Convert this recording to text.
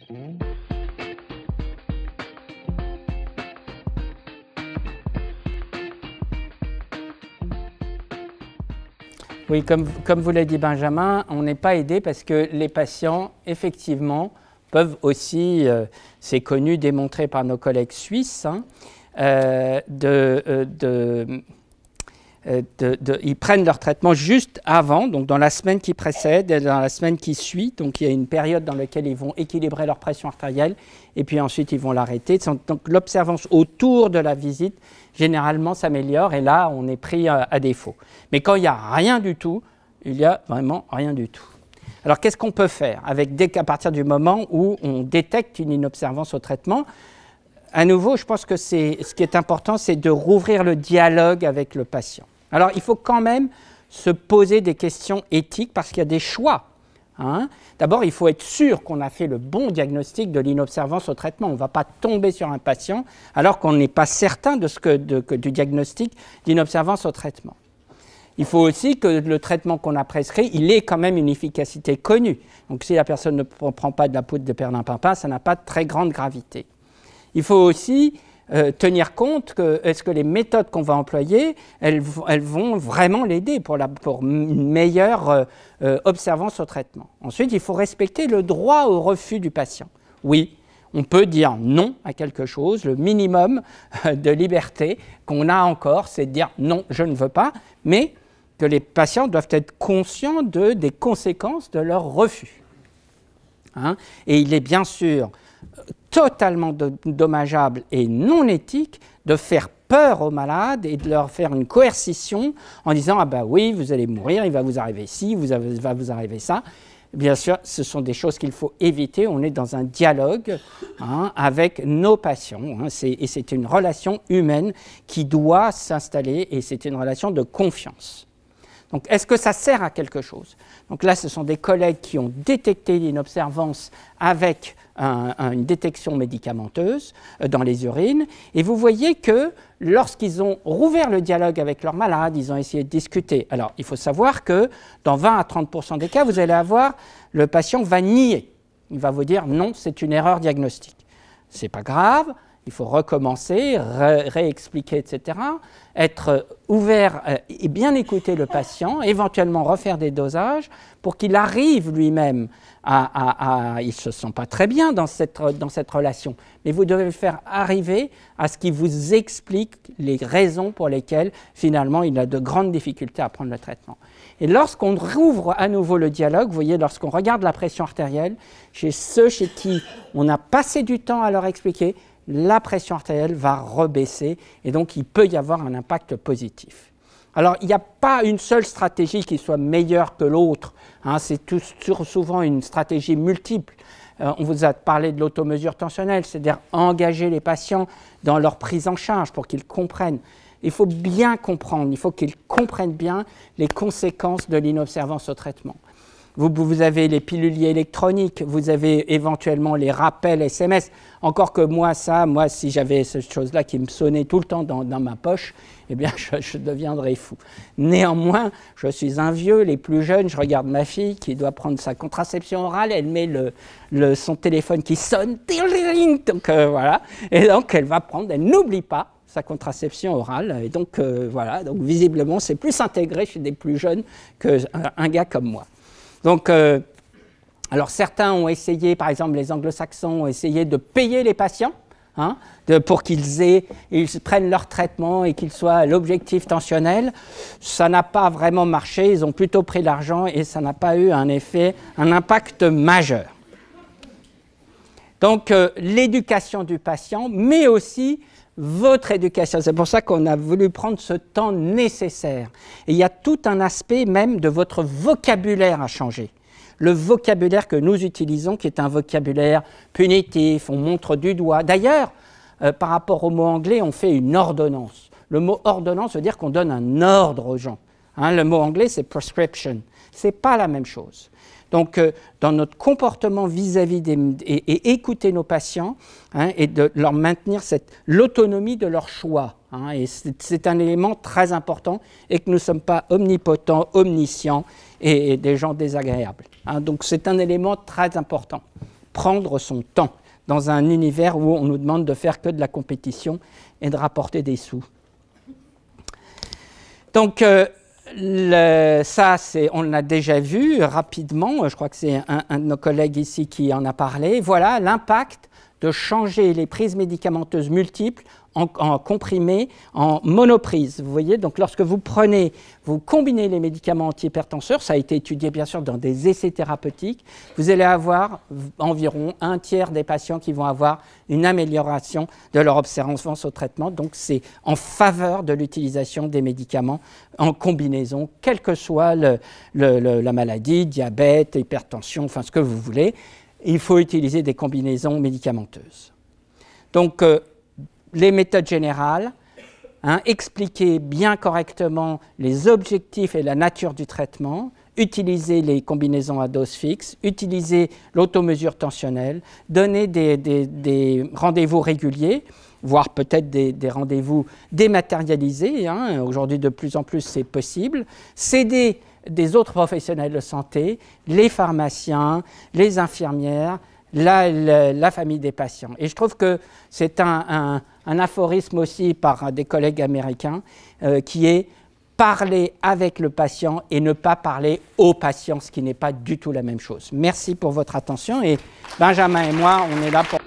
Oui, comme vous l'a dit Benjamin, on n'est pas aidé parce que les patients, effectivement, peuvent aussi, c'est connu, démontré par nos collègues suisses, hein, ils prennent leur traitement juste avant, donc dans la semaine qui précède et dans la semaine qui suit. Donc il y a une période dans laquelle ils vont équilibrer leur pression artérielle et puis ensuite ils vont l'arrêter. Donc l'observance autour de la visite, généralement, s'améliore et là, on est pris à défaut. Mais quand il n'y a rien du tout, il n'y a vraiment rien du tout. Alors qu'est-ce qu'on peut faire à partir du moment où on détecte une inobservance au traitement? À nouveau, je pense que ce qui est important, c'est de rouvrir le dialogue avec le patient. Alors, il faut quand même se poser des questions éthiques parce qu'il y a des choix. Hein. D'abord, il faut être sûr qu'on a fait le bon diagnostic de l'inobservance au traitement. On ne va pas tomber sur un patient alors qu'on n'est pas certain du diagnostic d'inobservance au traitement. Il faut aussi que le traitement qu'on a prescrit, il ait quand même une efficacité connue. Donc, si la personne ne prend pas de la poudre de perlimpinpin, ça n'a pas de très grande gravité. Il faut aussi tenir compte que est-ce que les méthodes qu'on va employer, elles vont vraiment l'aider pour une meilleure observance au traitement. Ensuite, il faut respecter le droit au refus du patient. Oui, on peut dire non à quelque chose. Le minimum de liberté qu'on a encore, c'est de dire non, je ne veux pas, mais que les patients doivent être conscients des conséquences de leur refus. Hein? Et il est bien sûr totalement dommageable et non éthique de faire peur aux malades et de leur faire une coercition en disant « Ah ben oui, vous allez mourir, il va vous arriver ci, il va vous arriver ça ». Bien sûr, ce sont des choses qu'il faut éviter. On est dans un dialogue avec nos patients. Et c'est une relation humaine qui doit s'installer et c'est une relation de confiance. Donc, est-ce que ça sert à quelque chose? Donc là, ce sont des collègues qui ont détecté l'inobservance avec une détection médicamenteuse dans les urines. Et vous voyez que lorsqu'ils ont rouvert le dialogue avec leurs malades, ils ont essayé de discuter. Alors, il faut savoir que dans 20 à 30% des cas, vous allez avoir, le patient va nier. Il va vous dire non, c'est une erreur diagnostique. Ce n'est pas grave. Il faut recommencer, réexpliquer, etc. Être ouvert et bien écouter le patient, éventuellement refaire des dosages pour qu'il arrive lui-même il ne se sent pas très bien dans cette relation, mais vous devez le faire arriver à ce qu'il vous explique les raisons pour lesquelles, finalement, il a de grandes difficultés à prendre le traitement. Et lorsqu'on rouvre à nouveau le dialogue, vous voyez, lorsqu'on regarde la pression artérielle, chez ceux chez qui on a passé du temps à leur expliquer, la pression artérielle va rebaisser et donc il peut y avoir un impact positif. Alors, il n'y a pas une seule stratégie qui soit meilleure que l'autre. Hein, c'est souvent une stratégie multiple. On vous a parlé de l'automesure tensionnelle, c'est-à-dire engager les patients dans leur prise en charge pour qu'ils comprennent. Il faut bien comprendre, il faut qu'ils comprennent bien les conséquences de l'inobservance au traitement. Vous avez les piluliers électroniques, vous avez éventuellement les rappels SMS. Encore que moi, si j'avais cette chose-là qui me sonnait tout le temps dans ma poche, eh bien, je deviendrais fou. Néanmoins, je suis un vieux, les plus jeunes, je regarde ma fille qui doit prendre sa contraception orale, elle met son téléphone qui sonne, donc voilà, et donc elle va prendre, elle n'oublie pas sa contraception orale, et donc voilà, donc visiblement c'est plus intégré chez des plus jeunes qu'un gars comme moi. Donc, alors certains ont essayé, par exemple les anglo-saxons ont essayé de payer les patients pour qu'ils prennent leur traitement et qu'ils soient à l'objectif tensionnel. Ça n'a pas vraiment marché, ils ont plutôt pris l'argent et ça n'a pas eu un impact majeur. Donc l'éducation du patient, mais aussi votre éducation. C'est pour ça qu'on a voulu prendre ce temps nécessaire. Et il y a tout un aspect même de votre vocabulaire à changer. Le vocabulaire que nous utilisons, qui est un vocabulaire punitif, on montre du doigt. D'ailleurs, par rapport au mot anglais, on fait une ordonnance. Le mot ordonnance veut dire qu'on donne un ordre aux gens. Le mot anglais, c'est prescription. Ce n'est pas la même chose. Donc, dans notre comportement vis-à-vis et écouter nos patients et de leur maintenir l'autonomie de leur choix. Et c'est un élément très important et que nous ne sommes pas omnipotents, omniscients et des gens désagréables. Donc, c'est un élément très important prendre son temps dans un univers où on nous demande de faire que de la compétition et de rapporter des sous. Donc, ça, on l'a déjà vu rapidement, je crois que c'est un de nos collègues ici qui en a parlé. Voilà l'impact de changer les prises médicamenteuses multiples en comprimés, en monoprise. Vous voyez, donc lorsque vous combinez les médicaments antihypertenseurs, ça a été étudié bien sûr dans des essais thérapeutiques, vous allez avoir environ un tiers des patients qui vont avoir une amélioration de leur observance au traitement. Donc c'est en faveur de l'utilisation des médicaments en combinaison, quelle que soit la maladie, diabète, hypertension, enfin ce que vous voulez. Il faut utiliser des combinaisons médicamenteuses. Donc, les méthodes générales, expliquer bien correctement les objectifs et la nature du traitement, utiliser les combinaisons à dose fixe, utiliser l'automesure tensionnelle, donner des rendez-vous réguliers, voire peut-être des rendez-vous dématérialisés. Aujourd'hui, de plus en plus, c'est possible. S'aider des autres professionnels de santé, les pharmaciens, les infirmières, la famille des patients. Et je trouve que c'est un aphorisme aussi par des collègues américains qui est parler avec le patient et ne pas parler au patient, ce qui n'est pas du tout la même chose. Merci pour votre attention et Benjamin et moi, on est là pour...